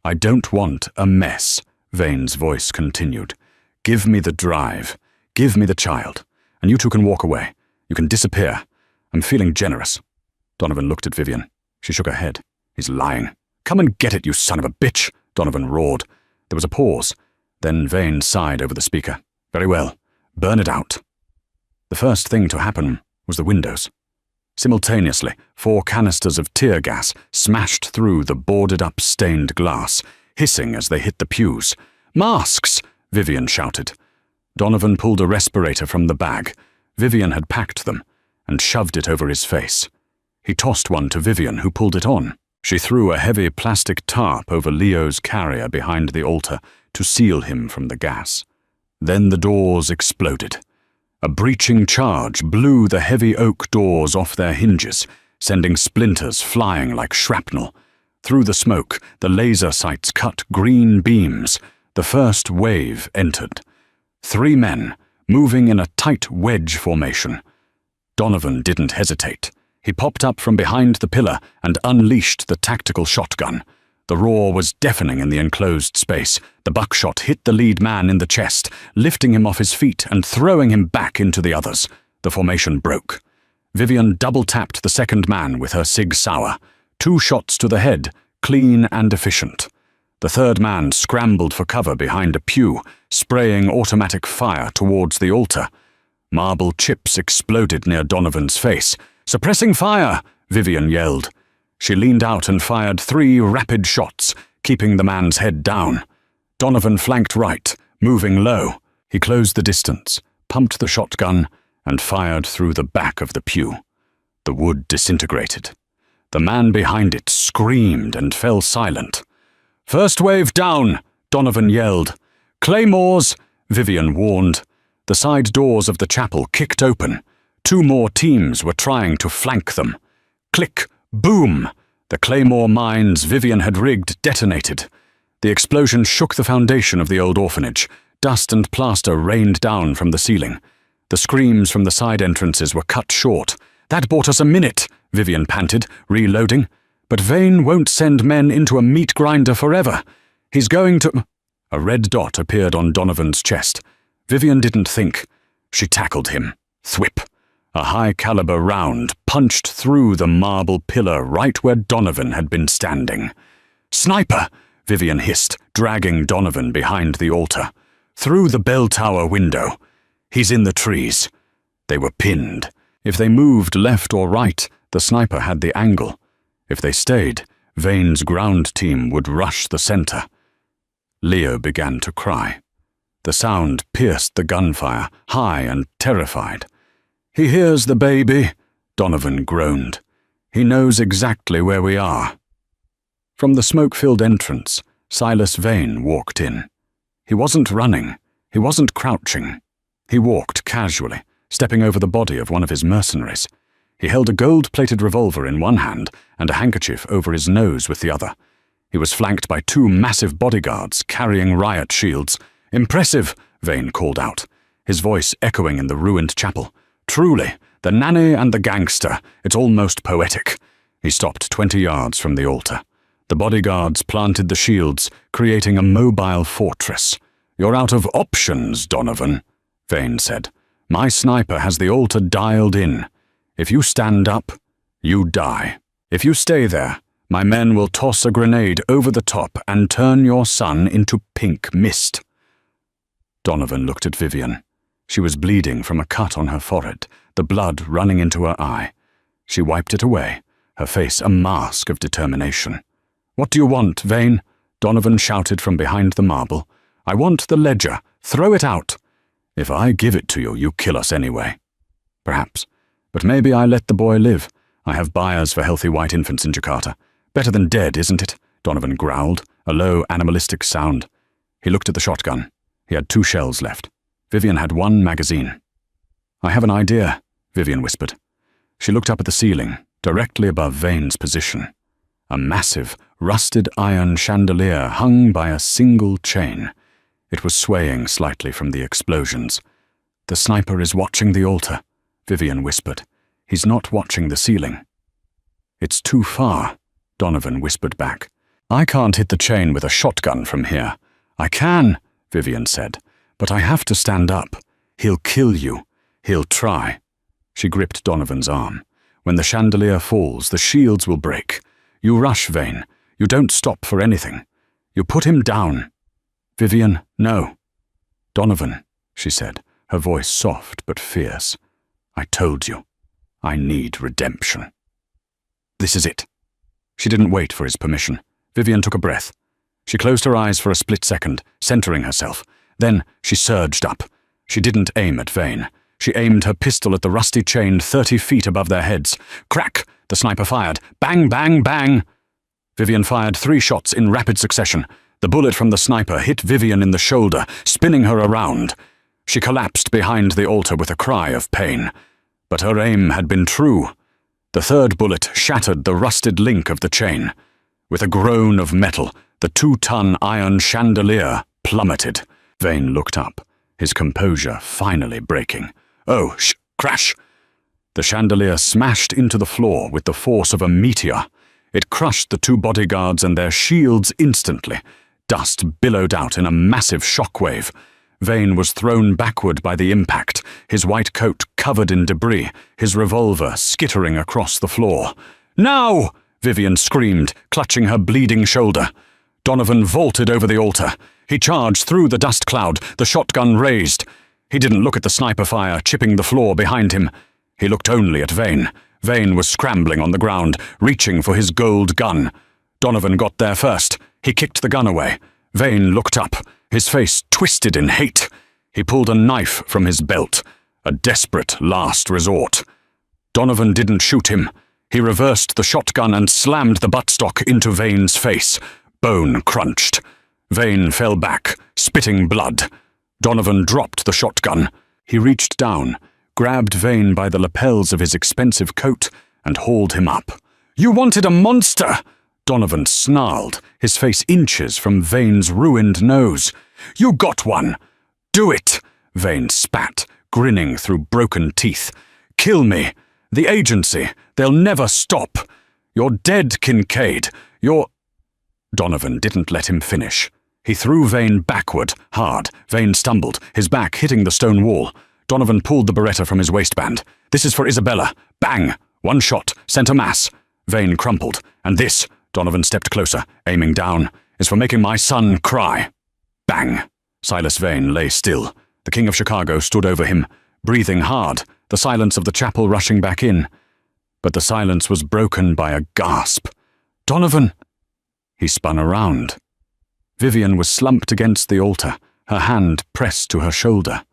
Speaker 1: I don't want a mess, Vane's voice continued. Give me the drive. Give me the child. And you two can walk away. You can disappear. I'm feeling generous. Donovan looked at Vivian. She shook her head. He's lying. Come and get it, you son of a bitch, Donovan roared. There was a pause. Then Vane sighed over the speaker. Very well. Burn it out. The first thing to happen was the windows. Simultaneously, 4 canisters of tear gas smashed through the boarded-up stained glass, hissing as they hit the pews. Masks! Vivian shouted. Donovan pulled a respirator from the bag. Vivian had packed them, and shoved it over his face. He tossed one to Vivian, who pulled it on. She threw a heavy plastic tarp over Leo's carrier behind the altar to seal him from the gas. Then the doors exploded. A breaching charge blew the heavy oak doors off their hinges, sending splinters flying like shrapnel. Through the smoke, the laser sights cut green beams. The first wave entered. 3 men, moving in a tight wedge formation. Donovan didn't hesitate. He popped up from behind the pillar and unleashed the tactical shotgun. The roar was deafening in the enclosed space. The buckshot hit the lead man in the chest, lifting him off his feet and throwing him back into the others. The formation broke. Vivian double-tapped the second man with her Sig Sauer. 2 shots to the head, clean and efficient. The third man scrambled for cover behind a pew, spraying automatic fire towards the altar. Marble chips exploded near Donovan's face. Suppressing fire, Vivian yelled. She leaned out and fired 3 rapid shots, keeping the man's head down. Donovan flanked right, moving low. He closed the distance, pumped the shotgun, and fired through the back of the pew. The wood disintegrated. The man behind it screamed and fell silent. "First wave down!" Donovan yelled. "Claymores!" Vivian warned. The side doors of the chapel kicked open. 2 more teams were trying to flank them. Click! Boom! The claymore mines Vivian had rigged detonated. The explosion shook the foundation of the old orphanage. Dust and plaster rained down from the ceiling. The screams from the side entrances were cut short. "That bought us a minute," Vivian panted, reloading. "But Vane won't send men into a meat grinder forever. He's going to—" A red dot appeared on Donovan's chest. Vivian didn't think. She tackled him. Thwip! A high-caliber round punched through the marble pillar right where Donovan had been standing. "Sniper!" Vivian hissed, dragging Donovan behind the altar. "Through the bell tower window. He's in the trees." They were pinned. If they moved left or right, the sniper had the angle. If they stayed, Vane's ground team would rush the center. Leo began to cry. The sound pierced the gunfire, high and terrified. "He hears the baby," Donovan groaned. "He knows exactly where we are." From the smoke-filled entrance, Silas Vane walked in. He wasn't running. He wasn't crouching. He walked casually, stepping over the body of one of his mercenaries. He held a gold-plated revolver in one hand and a handkerchief over his nose with the other. He was flanked by 2 massive bodyguards carrying riot shields. "Impressive," Vane called out, his voice echoing in the ruined chapel. "Truly, the nanny and the gangster. It's almost poetic." He stopped 20 yards from the altar. The bodyguards planted the shields, creating a mobile fortress. "You're out of options, Donovan," Vane said. "My sniper has the altar dialed in. If you stand up, you die. If you stay there, my men will toss a grenade over the top and turn your son into pink mist." Donovan looked at Vivian. She was bleeding from a cut on her forehead, the blood running into her eye. She wiped it away, her face a mask of determination. "What do you want, Vane?" Donovan shouted from behind the marble. "I want the ledger. Throw it out." "If I give it to you, you kill us anyway." "Perhaps. But maybe I let the boy live. I have buyers for healthy white infants in Jakarta. Better than dead, isn't it?" Donovan growled, a low, animalistic sound. He looked at the shotgun. He had 2 shells left. Vivian had 1 magazine. "I have an idea," Vivian whispered. She looked up at the ceiling, directly above Vane's position. A massive, rusted iron chandelier hung by a single chain. It was swaying slightly from the explosions. "The sniper is watching the altar," Vivian whispered. "He's not watching the ceiling." "It's too far," Donovan whispered back. "I can't hit the chain with a shotgun from here." "I can," Vivian said, "but I have to stand up. He'll kill you. He'll try." She gripped Donovan's arm. "When the chandelier falls, the shields will break. You rush, Vane. You don't stop for anything. You put him down." "Vivian, no." "Donovan," she said, her voice soft but fierce. "I told you. I need redemption. This is it." She didn't wait for his permission. Vivian took a breath. She closed her eyes for a split second, centering herself. Then she surged up. She didn't aim at Vane. She aimed her pistol at the rusty chain 30 feet above their heads. Crack! The sniper fired. Bang, bang, bang! Vivian fired 3 shots in rapid succession. The bullet from the sniper hit Vivian in the shoulder, spinning her around. She collapsed behind the altar with a cry of pain. But her aim had been true. The 3rd bullet shattered the rusted link of the chain. With a groan of metal, the 2-ton iron chandelier plummeted. Vane looked up, his composure finally breaking. "Oh, crash!" The chandelier smashed into the floor with the force of a meteor. It crushed the 2 bodyguards and their shields instantly. Dust billowed out in a massive shockwave. Vane was thrown backward by the impact, his white coat covered in debris, his revolver skittering across the floor. "Now!" Vivian screamed, clutching her bleeding shoulder. Donovan vaulted over the altar. He charged through the dust cloud, the shotgun raised. He didn't look at the sniper fire chipping the floor behind him. He looked only at Vane. Vane was scrambling on the ground, reaching for his gold gun. Donovan got there first. He kicked the gun away. Vane looked up, his face twisted in hate. He pulled a knife from his belt, a desperate last resort. Donovan didn't shoot him. He reversed the shotgun and slammed the buttstock into Vane's face. Bone crunched. Vane fell back, spitting blood. Donovan dropped the shotgun. He reached down, grabbed Vane by the lapels of his expensive coat, and hauled him up. "You wanted a monster!" Donovan snarled, his face inches from Vane's ruined nose. "You got one! Do it!" Vane spat, grinning through broken teeth. "Kill me! The agency! They'll never stop! You're dead, Kincaid! You're—" Donovan didn't let him finish. He threw Vane backward, hard. Vane stumbled, his back hitting the stone wall. Donovan pulled the Beretta from his waistband. "This is for Isabella." Bang! One shot, center mass. Vane crumpled. "And this," Donovan stepped closer, aiming down, "is for making my son cry." Bang! Silas Vane lay still. The King of Chicago stood over him, breathing hard, the silence of the chapel rushing back in. But the silence was broken by a gasp. "Donovan!" He spun around. Vivian was slumped against the altar, her hand pressed to her shoulder.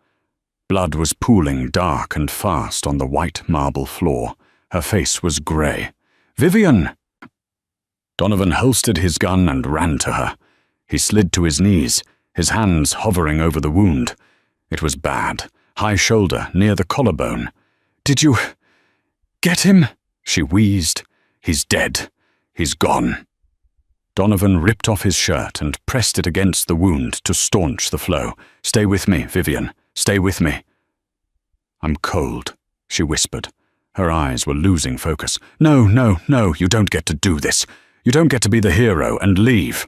Speaker 1: Blood was pooling dark and fast on the white marble floor. Her face was grey. "Vivian!" Donovan holstered his gun and ran to her. He slid to his knees, his hands hovering over the wound. It was bad, high shoulder, near the collarbone. "Did you get him?" she wheezed. "He's dead. He's gone." Donovan ripped off his shirt and pressed it against the wound to staunch the flow. "Stay with me, Vivian. Stay with me." "I'm cold," she whispered. Her eyes were losing focus. "No, no, no, you don't get to do this. You don't get to be the hero and leave."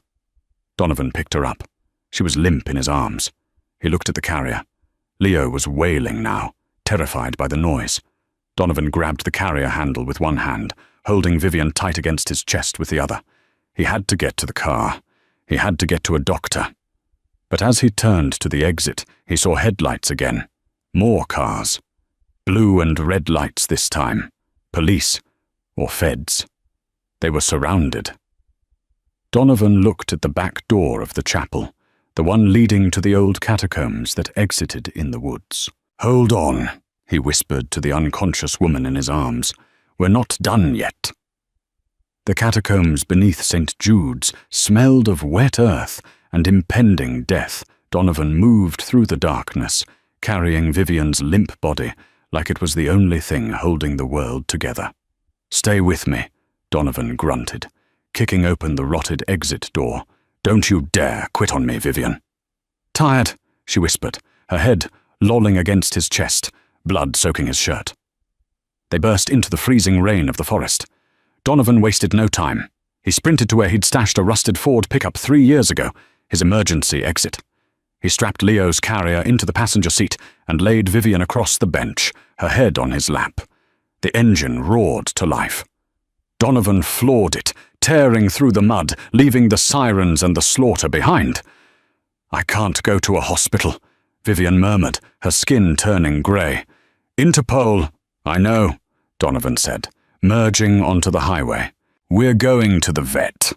Speaker 1: Donovan picked her up. She was limp in his arms. He looked at the carrier. Leo was wailing now, terrified by the noise. Donovan grabbed the carrier handle with one hand, holding Vivian tight against his chest with the other. He had to get to the car. He had to get to a doctor. But as he turned to the exit, he saw headlights again. More cars. Blue and red lights this time. Police. Or feds. They were surrounded. Donovan looked at the back door of the chapel, the one leading to the old catacombs that exited in the woods. "Hold on," he whispered to the unconscious woman in his arms. "We're not done yet." The catacombs beneath St. Jude's smelled of wet earth and impending death. Donovan moved through the darkness, carrying Vivian's limp body like it was the only thing holding the world together. "Stay with me," Donovan grunted, kicking open the rotted exit door. "Don't you dare quit on me, Vivian." "Tired," she whispered, her head lolling against his chest, blood soaking his shirt. They burst into the freezing rain of the forest. Donovan wasted no time. He sprinted to where he'd stashed a rusted Ford pickup 3 years ago, his emergency exit. He strapped Leo's carrier into the passenger seat and laid Vivian across the bench, her head on his lap. The engine roared to life. Donovan floored it, tearing through the mud, leaving the sirens and the slaughter behind. "I can't go to a hospital," Vivian murmured, her skin turning grey. "Interpol." "I know," Donovan said, merging onto the highway. "We're going to the vet."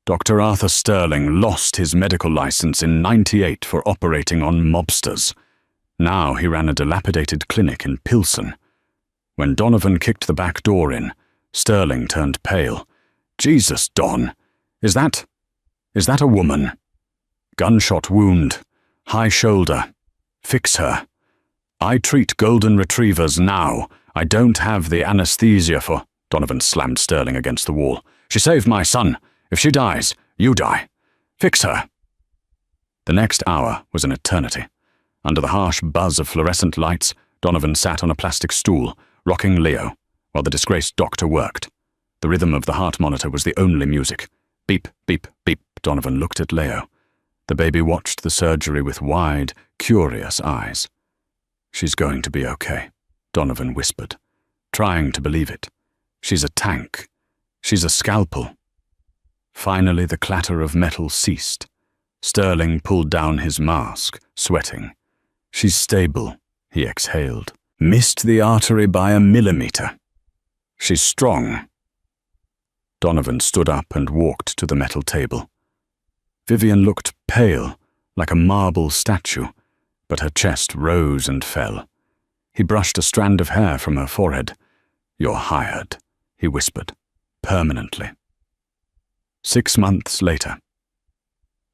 Speaker 1: Dr. Arthur Sterling lost his medical license in '98 for operating on mobsters. Now he ran a dilapidated clinic in Pilsen. When Donovan kicked the back door in, Sterling turned pale. "Jesus, Don, is that a woman?" "Gunshot wound, high shoulder. Fix her. I treat golden retrievers now. I don't have the anesthesia for—" Donovan slammed Sterling against the wall. "She saved my son. If she dies, you die. Fix her." The next hour was an eternity. Under the harsh buzz of fluorescent lights, Donovan sat on a plastic stool, rocking Leo, while the disgraced doctor worked. The rhythm of the heart monitor was the only music. Beep, beep, beep. Donovan looked at Leo. The baby watched the surgery with wide, curious eyes. "She's going to be okay," Donovan whispered, trying to believe it. "She's a tank. She's a scalpel." Finally, the clatter of metal ceased. Sterling pulled down his mask, sweating. "She's stable," he exhaled. "Missed the artery by a millimeter. She's strong." Donovan stood up and walked to the metal table. Vivian looked pale, like a marble statue, but her chest rose and fell. He brushed a strand of hair from her forehead. "You're hired," he whispered, "permanently." 6 months later.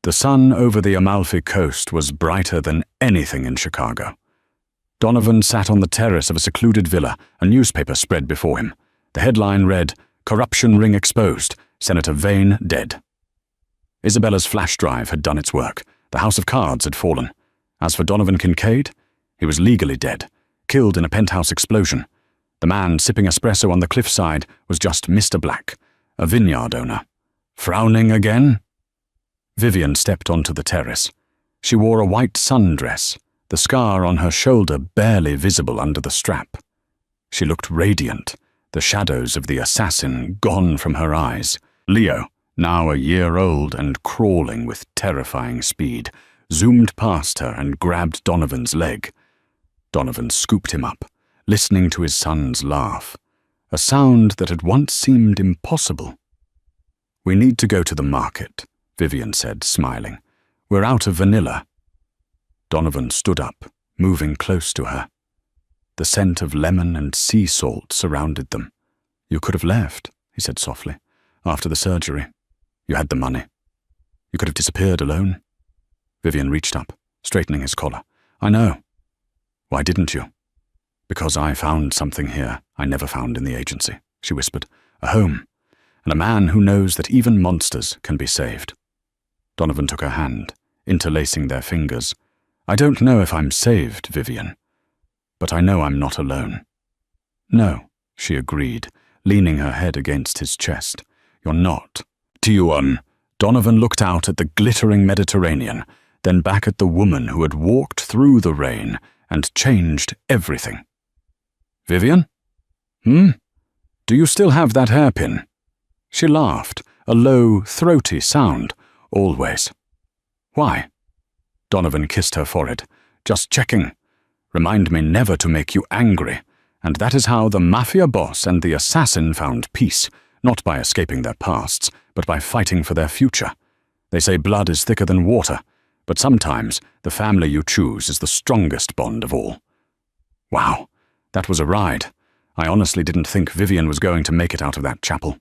Speaker 1: The sun over the Amalfi Coast was brighter than anything in Chicago. Donovan sat on the terrace of a secluded villa, a newspaper spread before him. The headline read, "Corruption Ring Exposed, Senator Vane Dead." Isabella's flash drive had done its work. The house of cards had fallen. As for Donovan Kincaid, he was legally dead, killed in a penthouse explosion. The man sipping espresso on the cliffside was just Mr. Black, a vineyard owner. Frowning again? Vivian stepped onto the terrace. She wore a white sundress, the scar on her shoulder barely visible under the strap. She looked radiant, the shadows of the assassin gone from her eyes. Leo, now a year old and crawling with terrifying speed, zoomed past her and grabbed Donovan's leg. Donovan scooped him up, listening to his son's laugh, a sound that had once seemed impossible. "We need to go to the market," Vivian said, smiling. "We're out of vanilla." Donovan stood up, moving close to her. The scent of lemon and sea salt surrounded them. "You could have left," he said softly, "after the surgery. You had the money. You could have disappeared alone." Vivian reached up, straightening his collar. "I know." "Why didn't you?" "Because I found something here I never found in the agency," she whispered. "A home, and a man who knows that even monsters can be saved." Donovan took her hand, interlacing their fingers. "I don't know if I'm saved, Vivian, but I know I'm not alone." "No," she agreed, leaning her head against his chest. "You're not." Donovan looked out at the glittering Mediterranean, then back at the woman who had walked through the rain and changed everything. "Vivian? Do you still have that hairpin?" She laughed, a low, throaty sound. "Always." "Why?" Donovan kissed her forehead. "Just checking. Remind me never to make you angry. And that is how the Mafia boss and the assassin found peace, not by escaping their pasts, but by fighting for their future. They say blood is thicker than water, but sometimes the family you choose is the strongest bond of all." Wow, that was a ride. I honestly didn't think Vivian was going to make it out of that chapel.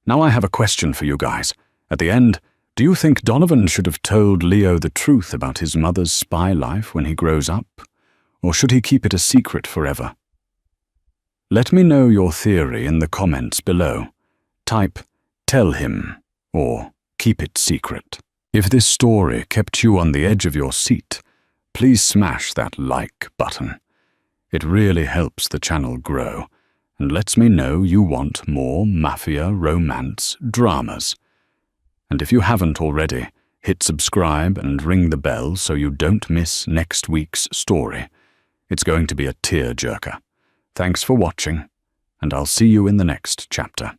Speaker 1: Now I have a question for you guys. At the end, do you think Donovan should have told Leo the truth about his mother's spy life when he grows up? Or should he keep it a secret forever? Let me know your theory in the comments below. Type, "tell him," or "keep it secret." If this story kept you on the edge of your seat, please smash that like button. It really helps the channel grow, and lets me know you want more Mafia romance dramas. And if you haven't already, hit subscribe and ring the bell so you don't miss next week's story. It's going to be a tear-jerker. Thanks for watching, and I'll see you in the next chapter.